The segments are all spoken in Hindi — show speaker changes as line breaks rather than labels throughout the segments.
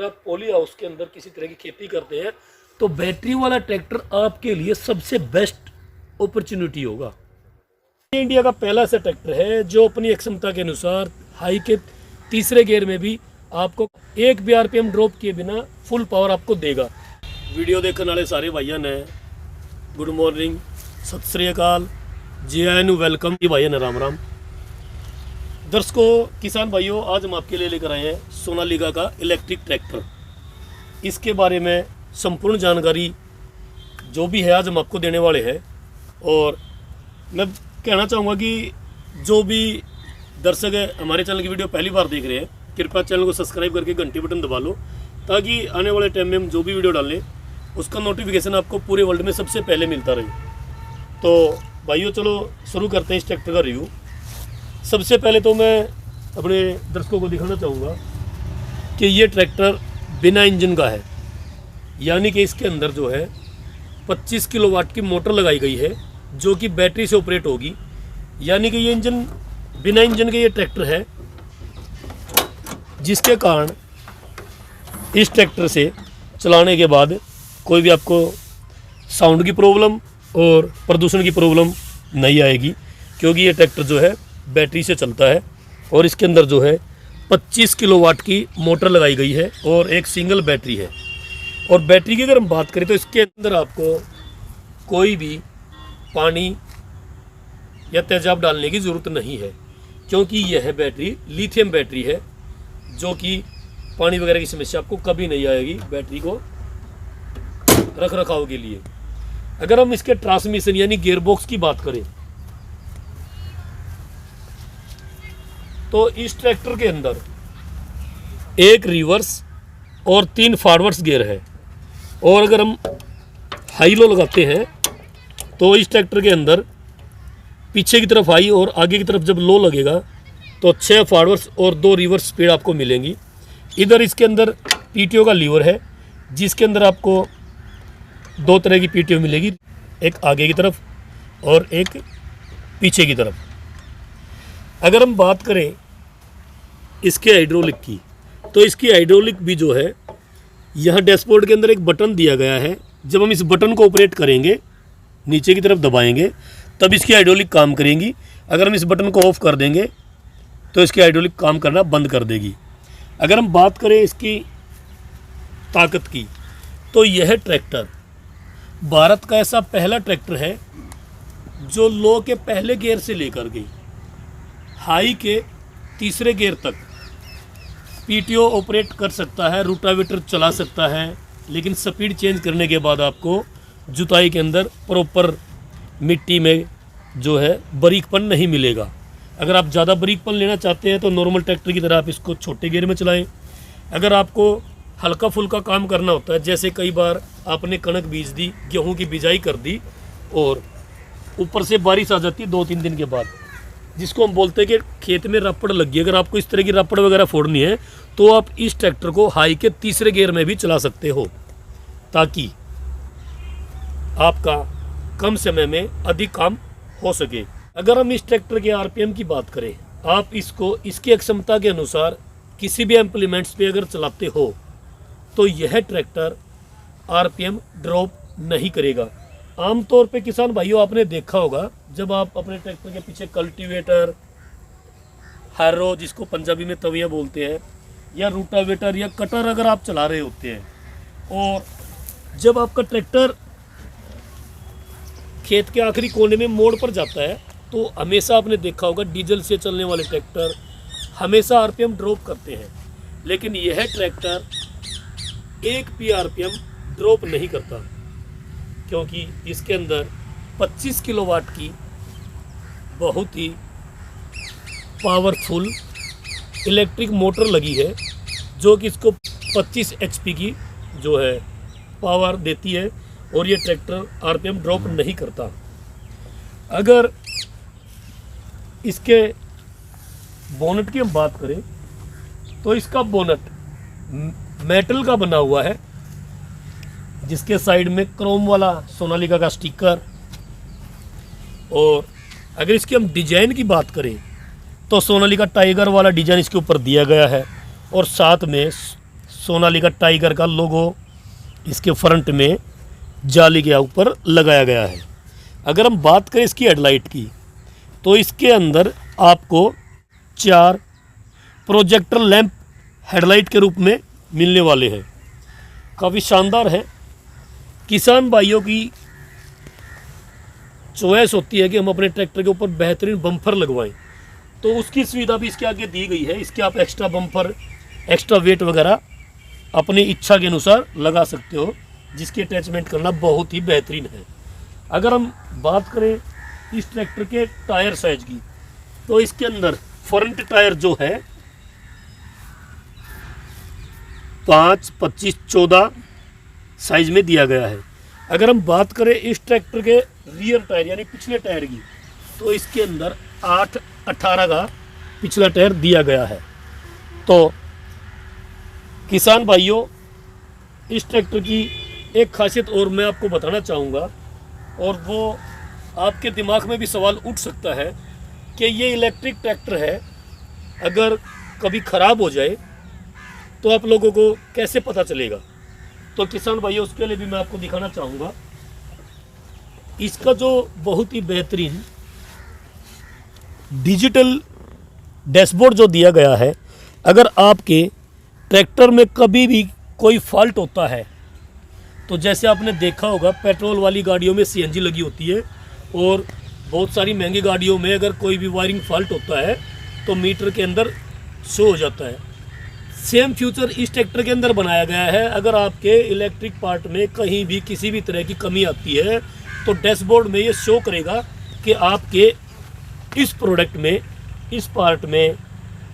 आप पॉली हाउस के अंदर किसी तरह की खेती करते हैं तो बैटरी वाला ट्रैक्टर आपके लिए सबसे बेस्ट अपॉर्चुनिटी होगा। ये इंडिया का पहला ऐसा ट्रैक्टर है जो अपनी क्षमता के अनुसार हाई के तीसरे गियर में भी आपको एक भी आरपीएम ड्रॉप किए बिना फुल पावर आपको देगा। वीडियो देखने वाले सारे भाइयों ने गुड मॉर्निंग, सत श्री अकाल, जय एन वेलकम जी भाइयों ने, राम राम। दर्शकों, किसान भाइयों, आज हम आपके लिए लेकर आए हैं सोनालिका का इलेक्ट्रिक ट्रैक्टर। इसके बारे में संपूर्ण जानकारी जो भी है आज हम आपको देने वाले हैं। और मैं कहना चाहूँगा कि जो भी दर्शक है हमारे चैनल की वीडियो पहली बार देख रहे हैं, कृपया चैनल को सब्सक्राइब करके घंटी बटन दबा लो, ताकि आने वाले टाइम में हम जो भी वीडियो डालें उसका नोटिफिकेशन आपको पूरे वर्ल्ड में सबसे पहले मिलता रहे। तो भाइयों, चलो शुरू करते हैं इस ट्रैक्टर का रिव्यू। सबसे पहले तो मैं अपने दर्शकों को दिखाना चाहूँगा कि ये ट्रैक्टर बिना इंजन का है, यानी कि इसके अंदर जो है 25 किलोवाट की मोटर लगाई गई है जो कि बैटरी से ऑपरेट होगी। यानी कि ये इंजन बिना इंजन के ये ट्रैक्टर है, जिसके कारण इस ट्रैक्टर से चलाने के बाद कोई भी आपको साउंड की प्रॉब्लम और प्रदूषण की प्रॉब्लम नहीं आएगी, क्योंकि ये ट्रैक्टर जो है बैटरी से चलता है। और इसके अंदर जो है 25 किलोवाट की मोटर लगाई गई है और एक सिंगल बैटरी है। और बैटरी की अगर हम बात करें तो इसके अंदर आपको कोई भी पानी या तेजाब डालने की ज़रूरत नहीं है, क्योंकि यह बैटरी लिथियम बैटरी है, जो कि पानी वगैरह की समस्या आपको कभी नहीं आएगी बैटरी को रख रखाव के लिए। अगर हम इसके ट्रांसमिशन यानी गियरबॉक्स की बात करें तो इस ट्रैक्टर के अंदर एक रिवर्स और 3 फॉरवर्ड्स गियर है। और अगर हम हाई लो लगाते हैं तो इस ट्रैक्टर के अंदर पीछे की तरफ हाई और आगे की तरफ जब लो लगेगा तो 6 फॉरवर्ड्स और 2 रिवर्स स्पीड आपको मिलेंगी। इधर इसके अंदर पीटीओ का लीवर है, जिसके अंदर आपको 2 तरह की पीटीओ मिलेगी, एक आगे की तरफ और एक पीछे की तरफ। अगर हम बात करें इसके हाइड्रोलिक की, तो इसकी हाइड्रोलिक भी जो है यहाँ डैशबोर्ड के अंदर एक बटन दिया गया है। जब हम इस बटन को ऑपरेट करेंगे, नीचे की तरफ दबाएंगे, तब इसकी हाइड्रोलिक काम करेंगी। अगर हम इस बटन को ऑफ कर देंगे तो इसकी हाइड्रोलिक काम करना बंद कर देगी। अगर हम बात करें इसकी ताकत की, तो यह ट्रैक्टर भारत का ऐसा पहला ट्रैक्टर है जो लो के पहले गियर से लेकर के हाई के तीसरे गियर तक पीटीओ ऑपरेट कर सकता है, रूटावेटर चला सकता है। लेकिन स्पीड चेंज करने के बाद आपको जुताई के अंदर प्रॉपर मिट्टी में जो है बारीकपन नहीं मिलेगा। अगर आप ज़्यादा बारीकपन लेना चाहते हैं तो नॉर्मल ट्रैक्टर की तरह आप इसको छोटे गियर में चलाएं। अगर आपको हल्का फुल्का काम करना होता है, जैसे कई बार आपने कणक बीज दी, गेहूं की बिजाई कर दी और ऊपर से बारिश आ जाती है 2-3 दिन के बाद, जिसको हम बोलते हैं कि खेत में रपड़ लग गई। अगर आपको इस तरह की रपड़ वगैरह फोड़नी है तो आप इस ट्रैक्टर को हाई के तीसरे गियर में भी चला सकते हो, ताकि आपका कम समय में अधिक काम हो सके। अगर हम इस ट्रैक्टर के आरपीएम की बात करें, आप इसको इसकी क्षमता के अनुसार किसी भी इम्प्लीमेंट्स पे अगर चलाते हो तो यह ट्रैक्टर आरपीएम ड्रॉप नहीं करेगा। आमतौर पे किसान भाइयों, आपने देखा होगा जब आप अपने ट्रैक्टर के पीछे कल्टीवेटर, हैरो जिसको पंजाबी में तवियाँ बोलते हैं, या रूटावेटर या कटर अगर आप चला रहे होते हैं, और जब आपका ट्रैक्टर खेत के आखिरी कोने में मोड़ पर जाता है तो हमेशा आपने देखा होगा डीजल से चलने वाले ट्रैक्टर हमेशा आरपीएम ड्रॉप करते हैं। लेकिन यह ट्रैक्टर एक भी आरपीएम ड्रॉप नहीं करता, क्योंकि इसके अंदर 25 किलोवाट की बहुत ही पावरफुल इलेक्ट्रिक मोटर लगी है, जो कि इसको 25 एचपी की जो है पावर देती है, और ये ट्रैक्टर आरपीएम ड्रॉप नहीं करता। अगर इसके बोनट की हम बात करें तो इसका बोनट मेटल का बना हुआ है, जिसके साइड में क्रोम वाला सोनालिका का स्टिकर। और अगर इसकी हम डिजाइन की बात करें तो सोनालिका टाइगर वाला डिजाइन इसके ऊपर दिया गया है, और साथ में सोनालिका टाइगर का लोगो इसके फ्रंट में जाली के ऊपर लगाया गया है। अगर हम बात करें इसकी हेडलाइट की, तो इसके अंदर आपको 4 प्रोजेक्टर लैंप हेडलाइट के रूप में मिलने वाले हैं। काफ़ी शानदार है। किसान भाइयों की चॉइस होती है कि हम अपने ट्रैक्टर के ऊपर बेहतरीन बम्पर लगवाएं, तो उसकी सुविधा भी इसके आगे दी गई है। इसके आप एक्स्ट्रा बम्पर, एक्स्ट्रा वेट वगैरह अपनी इच्छा के अनुसार लगा सकते हो, जिसकी अटैचमेंट करना बहुत ही बेहतरीन है। अगर हम बात करें इस ट्रैक्टर के टायर साइज की, तो इसके अंदर फ्रंट टायर जो है 5, 25, 14 साइज में दिया गया है। अगर हम बात करें इस ट्रैक्टर के रियर टायर यानी पिछले टायर की, तो इसके अंदर 8, 18 का पिछला टायर दिया गया है। तो किसान भाइयों, इस ट्रैक्टर की एक खासियत और मैं आपको बताना चाहूँगा, और वो आपके दिमाग में भी सवाल उठ सकता है कि ये इलेक्ट्रिक ट्रैक्टर है, अगर कभी ख़राब हो जाए तो आप लोगों को कैसे पता चलेगा। तो किसान भाइयों, उसके लिए भी मैं आपको दिखाना चाहूँगा इसका जो बहुत ही बेहतरीन डिजिटल डैशबोर्ड जो दिया गया है। अगर आपके ट्रैक्टर में कभी भी कोई फॉल्ट होता है, तो जैसे आपने देखा होगा पेट्रोल वाली गाड़ियों में सीएनजी लगी होती है, और बहुत सारी महंगी गाड़ियों में अगर कोई भी वायरिंग फॉल्ट होता है तो मीटर के अंदर शो हो जाता है। सेम फ्यूचर इस ट्रैक्टर के अंदर बनाया गया है। अगर आपके इलेक्ट्रिक पार्ट में कहीं भी किसी भी तरह की कमी आती है, तो डैशबोर्ड में ये शो करेगा कि आपके इस प्रोडक्ट में, इस पार्ट में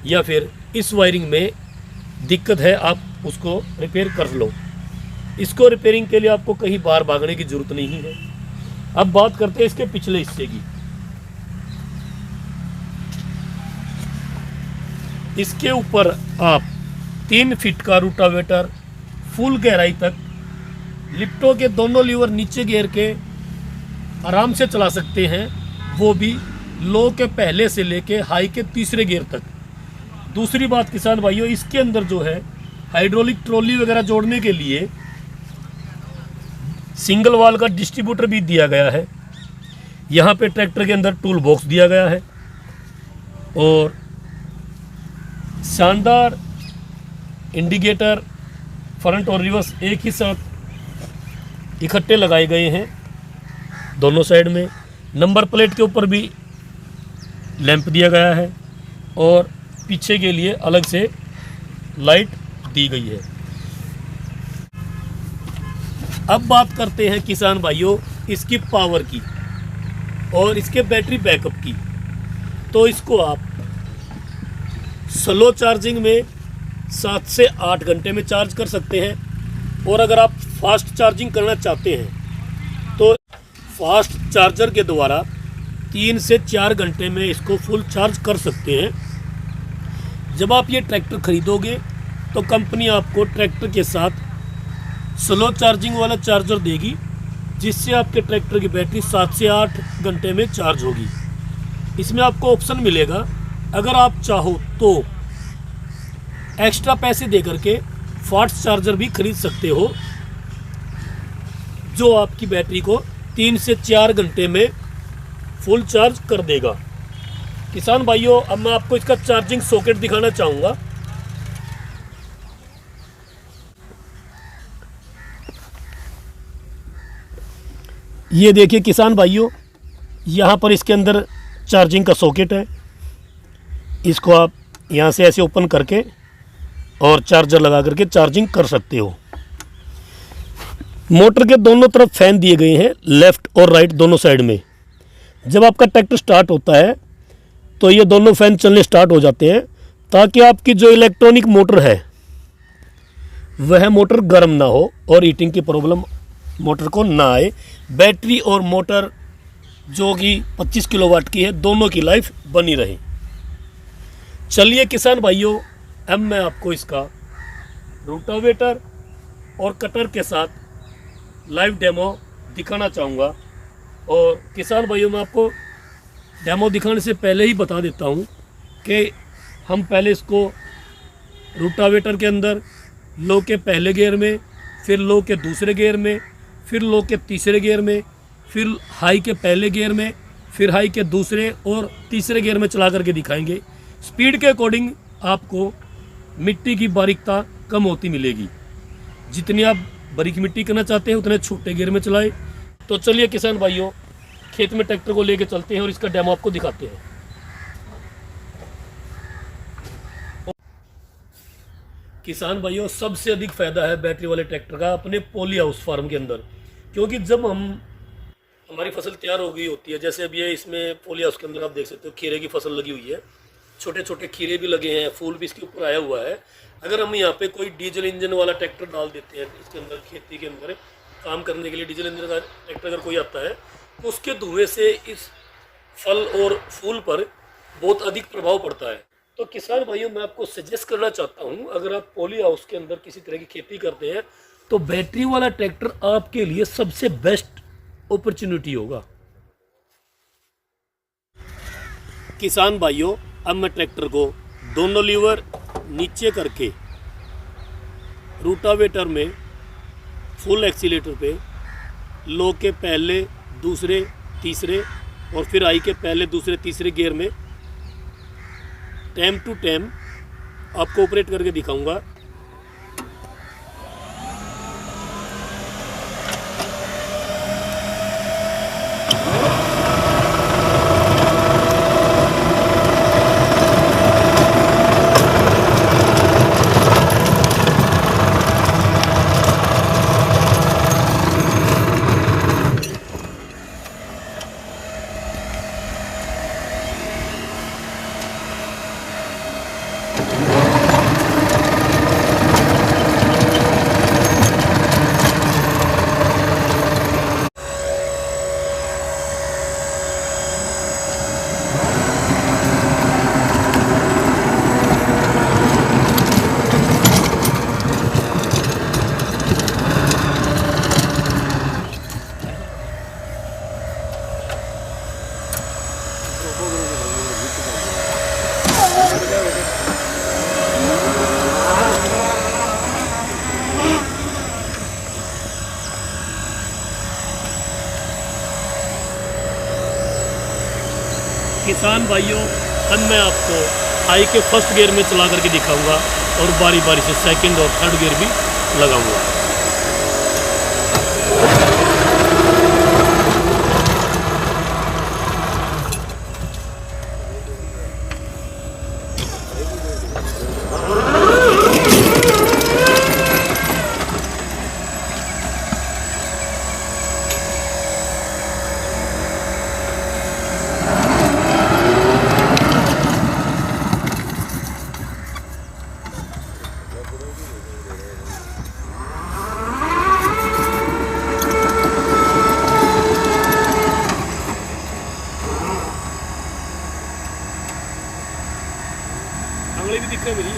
या फिर इस वायरिंग में दिक्कत है, आप उसको रिपेयर कर लो। इसको रिपेयरिंग के लिए आपको कहीं बाहर भागने की ज़रूरत नहीं है। अब बात करते हैं इसके पिछले हिस्से की। इसके ऊपर आप 3 फीट का रूटावेटर फुल गहराई तक लिफ्टों के दोनों लीवर नीचे गिर के आराम से चला सकते हैं, वो भी लो के पहले से लेके हाई के तीसरे गियर तक। दूसरी बात किसान भाइयों, इसके अंदर जो है हाइड्रोलिक ट्रॉली वगैरह जोड़ने के लिए सिंगल वाल का डिस्ट्रीब्यूटर भी दिया गया है। यहाँ पे ट्रैक्टर के अंदर टूल बॉक्स दिया गया है, और शानदार इंडिकेटर फ्रंट और रिवर्स एक ही साथ इकट्ठे लगाए गए हैं दोनों साइड में। नंबर प्लेट के ऊपर भी लैंप दिया गया है, और पीछे के लिए अलग से लाइट दी गई है। अब बात करते हैं किसान भाइयों इसकी पावर की और इसके बैटरी बैकअप की। तो इसको आप स्लो चार्जिंग में 7 से 8 घंटे में चार्ज कर सकते हैं, और अगर आप फास्ट चार्जिंग करना चाहते हैं तो फास्ट चार्जर के द्वारा 3 से 4 घंटे में इसको फुल चार्ज कर सकते हैं। जब आप ये ट्रैक्टर खरीदोगे तो कंपनी आपको ट्रैक्टर के साथ स्लो चार्जिंग वाला चार्जर देगी, जिससे आपके ट्रैक्टर की बैटरी 7 से 8 घंटे में चार्ज होगी। इसमें आपको ऑप्शन मिलेगा, अगर आप चाहो तो एक्स्ट्रा पैसे दे करके फास्ट चार्जर भी खरीद सकते हो, जो आपकी बैटरी को 3 से 4 घंटे में फुल चार्ज कर देगा। किसान भाइयों, अब मैं आपको इसका चार्जिंग सॉकेट दिखाना चाहूँगा। ये देखिए किसान भाइयों, यहाँ पर इसके अंदर चार्जिंग का सॉकेट है। इसको आप यहाँ से ऐसे ओपन करके और चार्जर लगा करके चार्जिंग कर सकते हो। मोटर के दोनों तरफ फैन दिए गए हैं, लेफ़्ट और राइट दोनों साइड में। जब आपका ट्रैक्टर स्टार्ट होता है तो ये दोनों फैन चलने स्टार्ट हो जाते हैं, ताकि आपकी जो इलेक्ट्रॉनिक मोटर है वह मोटर गर्म ना हो और हीटिंग की प्रॉब्लम मोटर को ना आए। बैटरी और मोटर जो कि 25 किलोवाट की है, दोनों की लाइफ बनी रहे। चलिए किसान भाइयों, अब मैं आपको इसका रोटावेटर और कटर के साथ लाइव डेमो दिखाना चाहूँगा। और किसान भाइयों, मैं आपको डेमो दिखाने से पहले ही बता देता हूँ कि हम पहले इसको रोटावेटर के अंदर लो के पहले गियर में, फिर लो के दूसरे गियर में, फिर लो के तीसरे गियर में, फिर हाई के पहले गियर में, फिर हाई के दूसरे और तीसरे गियर में चला करके दिखाएंगे। स्पीड के अकॉर्डिंग आपको मिट्टी की बारीकता कम होती मिलेगी। जितनी आप बारीक मिट्टी करना चाहते हैं उतने छोटे गियर में चलाएं। तो चलिए किसान भाइयों, खेत में ट्रैक्टर को लेके चलते हैं और इसका डेमो आपको दिखाते हैं। किसान भाइयों, सबसे अधिक फायदा है बैटरी वाले ट्रैक्टर का अपने पॉली हाउस फार्म के अंदर, क्योंकि जब हमारी फसल तैयार हो गई होती है, जैसे अब ये इसमें पॉली हाउस के अंदर आप देख सकते हो खीरे की फसल लगी हुई है, छोटे छोटे खीरे भी लगे हैं, फूल भी इसके ऊपर आया हुआ है। अगर हम यहाँ पे कोई डीजल इंजन वाला ट्रैक्टर डाल देते हैं इसके अंदर, खेती के अंदर काम करने के लिए डीजल इंजन का ट्रैक्टर अगर कोई आता है, तो उसके धुएं से इस फल और फूल पर बहुत अधिक प्रभाव पड़ता है। तो किसान भाइयों, मैं आपको सजेस्ट करना चाहता हूँ, अगर आप पॉली हाउस के अंदर किसी तरह की खेती करते हैं तो बैटरी वाला ट्रैक्टर आपके लिए सबसे बेस्ट अपॉर्चुनिटी होगा। किसान भाइयों, अब मैं ट्रैक्टर को दोनों लीवर नीचे करके रूटावेटर में फुल एक्सीलेटर पे लो के पहले, दूसरे, तीसरे और फिर आई के पहले, दूसरे, तीसरे गियर में टाइम टू टाइम आपको ऑपरेट करके दिखाऊंगा। किसान भाइयों, अब मैं आपको हाई के फर्स्ट गियर में चला करके दिखाऊंगा और बारी बारी से सेकंड और थर्ड गियर भी लगाऊंगा। आंगली भी दिख रहा है मेरी।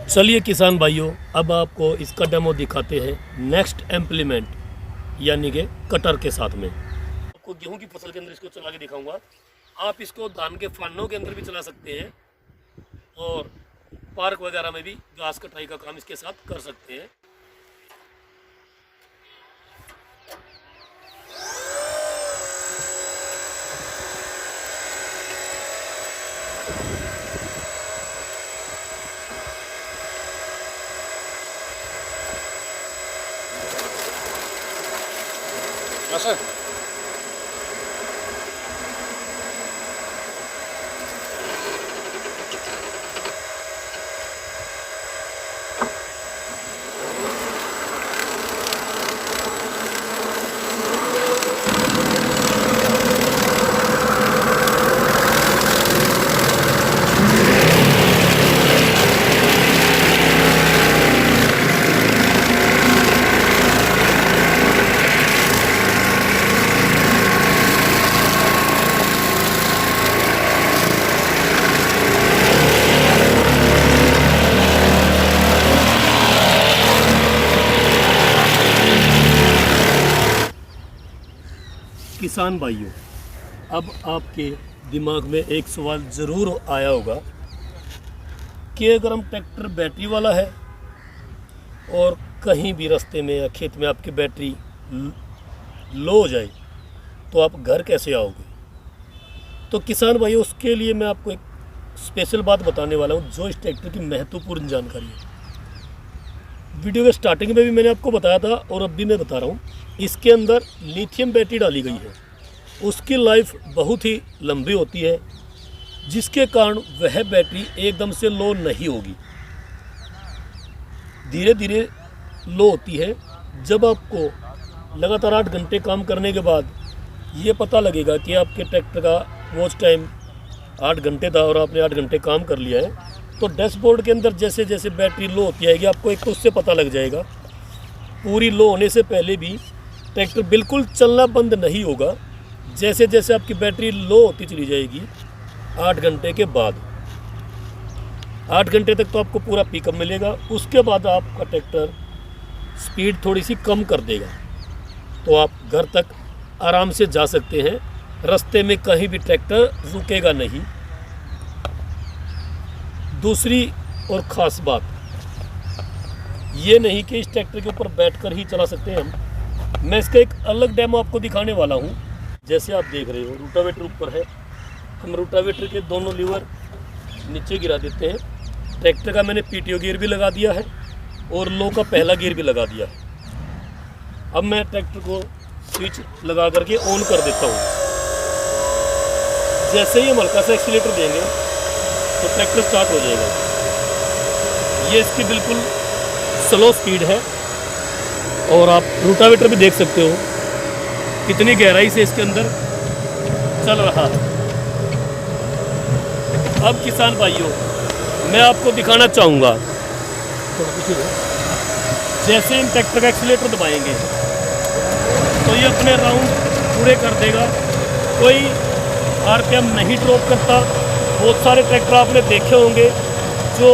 चलिए किसान भाइयों, अब आपको इसका डेमो दिखाते हैं नेक्स्ट इम्प्लीमेंट यानी कि कटर के साथ में। आपको गेहूं की फसल के अंदर इसको चला के दिखाऊंगा। आप इसको धान के फानों के अंदर भी चला सकते हैं और पार्क वगैरह में भी घास कटाई का काम इसके साथ कर सकते हैं।
Nasıl?
किसान भाइयों, अब आपके दिमाग में एक सवाल ज़रूर आया होगा कि अगर हम ट्रैक्टर बैटरी वाला है और कहीं भी रास्ते में या खेत में आपकी बैटरी लो हो जाए तो आप घर कैसे आओगे। तो किसान भाइयों, उसके लिए मैं आपको एक स्पेशल बात बताने वाला हूँ जो इस ट्रैक्टर की महत्वपूर्ण जानकारी है। वीडियो के स्टार्टिंग में भी मैंने आपको बताया था और अब भी मैं बता रहा हूँ, इसके अंदर लिथियम बैटरी डाली गई है। उसकी लाइफ बहुत ही लंबी होती है, जिसके कारण वह बैटरी एकदम से लो नहीं होगी, धीरे धीरे लो होती है। जब आपको लगातार 8 घंटे काम करने के बाद ये पता लगेगा कि आपके ट्रैक्टर का वॉच टाइम 8 घंटे था और आपने 8 घंटे काम कर लिया है, तो डैशबोर्ड के अंदर जैसे जैसे बैटरी लो होती आएगी आपको एक तो उससे पता लग जाएगा। पूरी लो होने से पहले भी ट्रैक्टर बिल्कुल चलना बंद नहीं होगा। जैसे जैसे आपकी बैटरी लो होती चली जाएगी 8 घंटे के बाद, 8 घंटे तक तो आपको पूरा पिकअप मिलेगा। उसके बाद आपका ट्रैक्टर स्पीड थोड़ी सी कम कर देगा, तो आप घर तक आराम से जा सकते हैं। रास्ते में कहीं भी ट्रैक्टर रुकेगा नहीं। दूसरी और ख़ास बात ये नहीं कि इस ट्रैक्टर के ऊपर बैठकर ही चला सकते हैं हम। मैं इसका एक अलग डेमो आपको दिखाने वाला हूँ। जैसे आप देख रहे हो रूटावेटर ऊपर है, हम रूटावेटर के दोनों लीवर नीचे गिरा देते हैं। ट्रैक्टर का मैंने पीटीओ गियर भी लगा दिया है और लो का पहला गियर भी लगा दिया है। अब मैं ट्रैक्टर को स्विच लगा करके ऑन कर देता हूँ। जैसे ही हम हल्का सा एक्सीलेटर देंगे तो ट्रैक्टर स्टार्ट हो जाएगा। ये इसकी बिल्कुल स्लो स्पीड है और आप रूटावेटर भी देख सकते हो कितनी गहराई से इसके अंदर चल रहा है। अब किसान भाइयों, मैं आपको दिखाना चाहूँगा, जैसे हम ट्रैक्टर का एक्सीलेटर दबाएंगे तो ये अपने राउंड पूरे कर देगा, कोई आरपीएम नहीं ड्रॉप करता। बहुत सारे ट्रैक्टर आपने देखे होंगे जो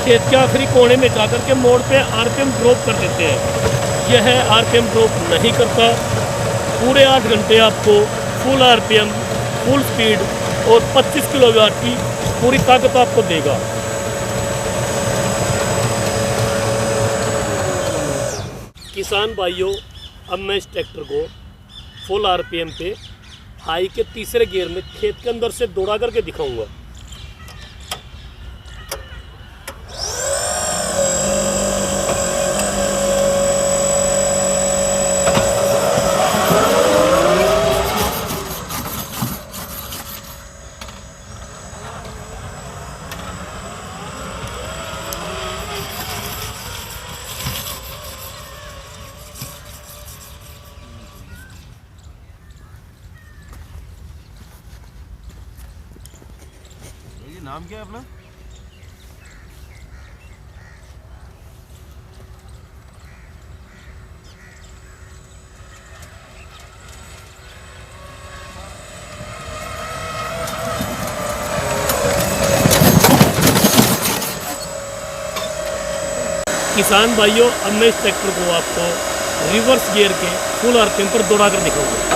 खेत के आखिरी कोने में जाकर के मोड़ पे आरपीएम ड्रॉप कर देते हैं। यह आरपीएम ड्रॉप नहीं करता। पूरे 8 घंटे आपको फुल आरपीएम, फुल स्पीड और 25 किलोवाट की पूरी ताकत आपको देगा। किसान भाइयों, अब मैं इस ट्रैक्टर को फुल आरपीएम पे हाई के तीसरे गियर में खेत के अंदर से दौड़ा करके दिखाऊंगा।
नाम क्या है अपना?
किसान भाइयों, अब मैं इस ट्रैक्टर को आपको रिवर्स गियर के फुल आरपीएम पर दौड़ा कर दिखाऊंगा।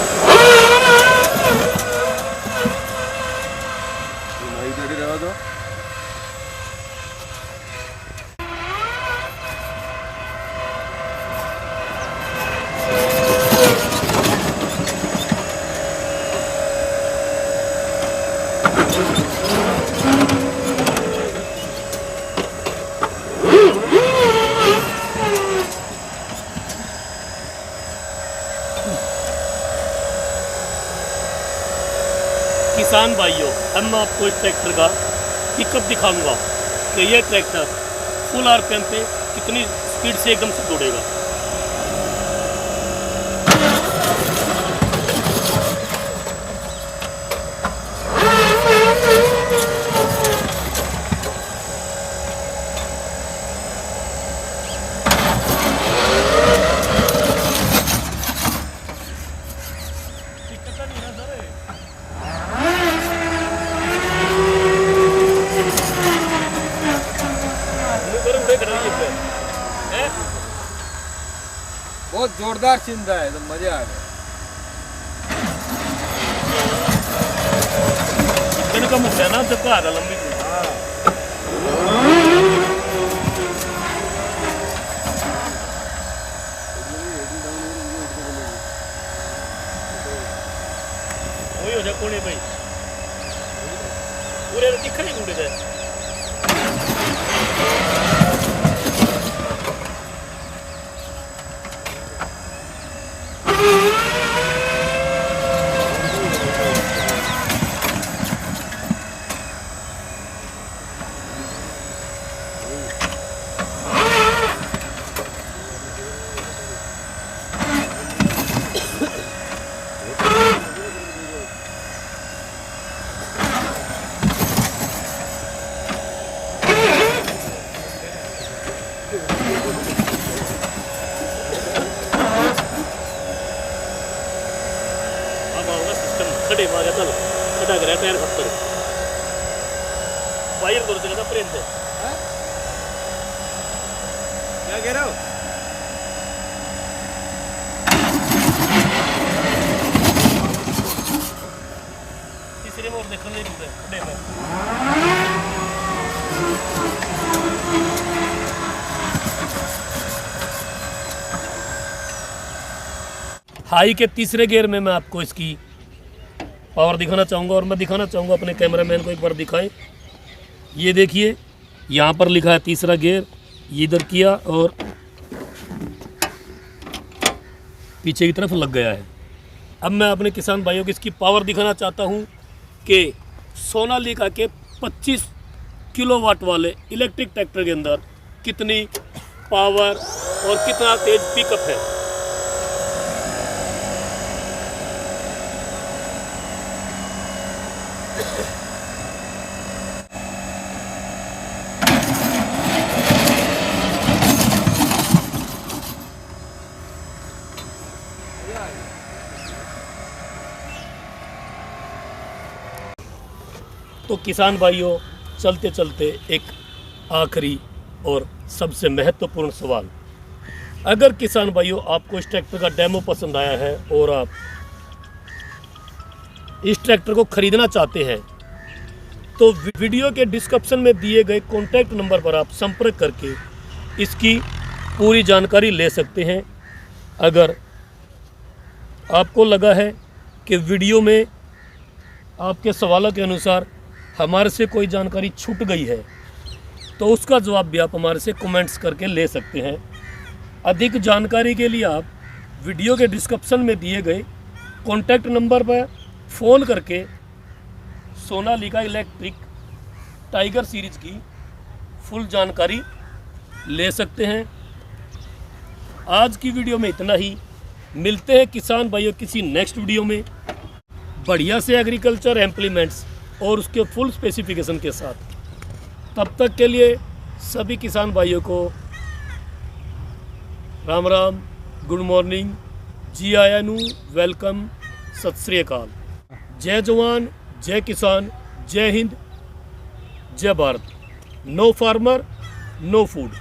किसान भाइयों, अब मैं आपको इस ट्रैक्टर का पिकअप दिखाऊंगा कि यह ट्रैक्टर फुल आरपीएम पे कितनी स्पीड से एकदम से दौड़ेगा।
बहुत जोरदार चिंता है, तो मजा आ गया।
मुख्य ना चक्का है लंबी वही हो जाए कोने भाई पूरे दिखा नहीं टूटे थे खड़े मारे चल खड़ा कर टायर खत्तर वायर कर देगा प्रेम से
क्या कह रहे हो
तीसरे में और देखने नहीं दूंगा खड़े में हाई के तीसरे गियर में मैं आपको इसकी पावर दिखाना चाहूँगा और मैं दिखाना चाहूँगा अपने कैमरामैन को एक बार दिखाएं। ये देखिए यहाँ पर लिखा है तीसरा गियर, ये इधर किया और पीछे की तरफ लग गया है। अब मैं अपने किसान भाइयों को इसकी पावर दिखाना चाहता हूँ कि सोनालिका के 25 किलोवाट वाले इलेक्ट्रिक ट्रैक्टर के अंदर कितनी पावर और कितना तेज पिकअप है। तो किसान भाइयों चलते चलते एक आखिरी और सबसे महत्वपूर्ण सवाल, अगर किसान भाइयों आपको इस ट्रैक्टर का डेमो पसंद आया है और आप इस ट्रैक्टर को खरीदना चाहते हैं तो वीडियो के डिस्क्रिप्शन में दिए गए कॉन्टैक्ट नंबर पर आप संपर्क करके इसकी पूरी जानकारी ले सकते हैं। अगर आपको लगा है कि वीडियो में आपके सवालों के अनुसार हमारे से कोई जानकारी छूट गई है तो उसका जवाब भी आप हमारे से कमेंट्स करके ले सकते हैं। अधिक जानकारी के लिए आप वीडियो के डिस्क्रिप्शन में दिए गए कॉन्टैक्ट नंबर पर फ़ोन करके सोनालिका इलेक्ट्रिक टाइगर सीरीज़ की फुल जानकारी ले सकते हैं। आज की वीडियो में इतना ही, मिलते हैं किसान भाइयों किसी नेक्स्ट वीडियो में बढ़िया से एग्रीकल्चर इम्प्लीमेंट्स और उसके फुल स्पेसिफिकेशन के साथ। तब तक के लिए सभी किसान भाइयों को राम राम, गुड मॉर्निंग, जी आया नू, वेलकम, सत श्री अकाल। जय जवान, जय किसान, जय हिंद, जय Bharat. No farmer no food.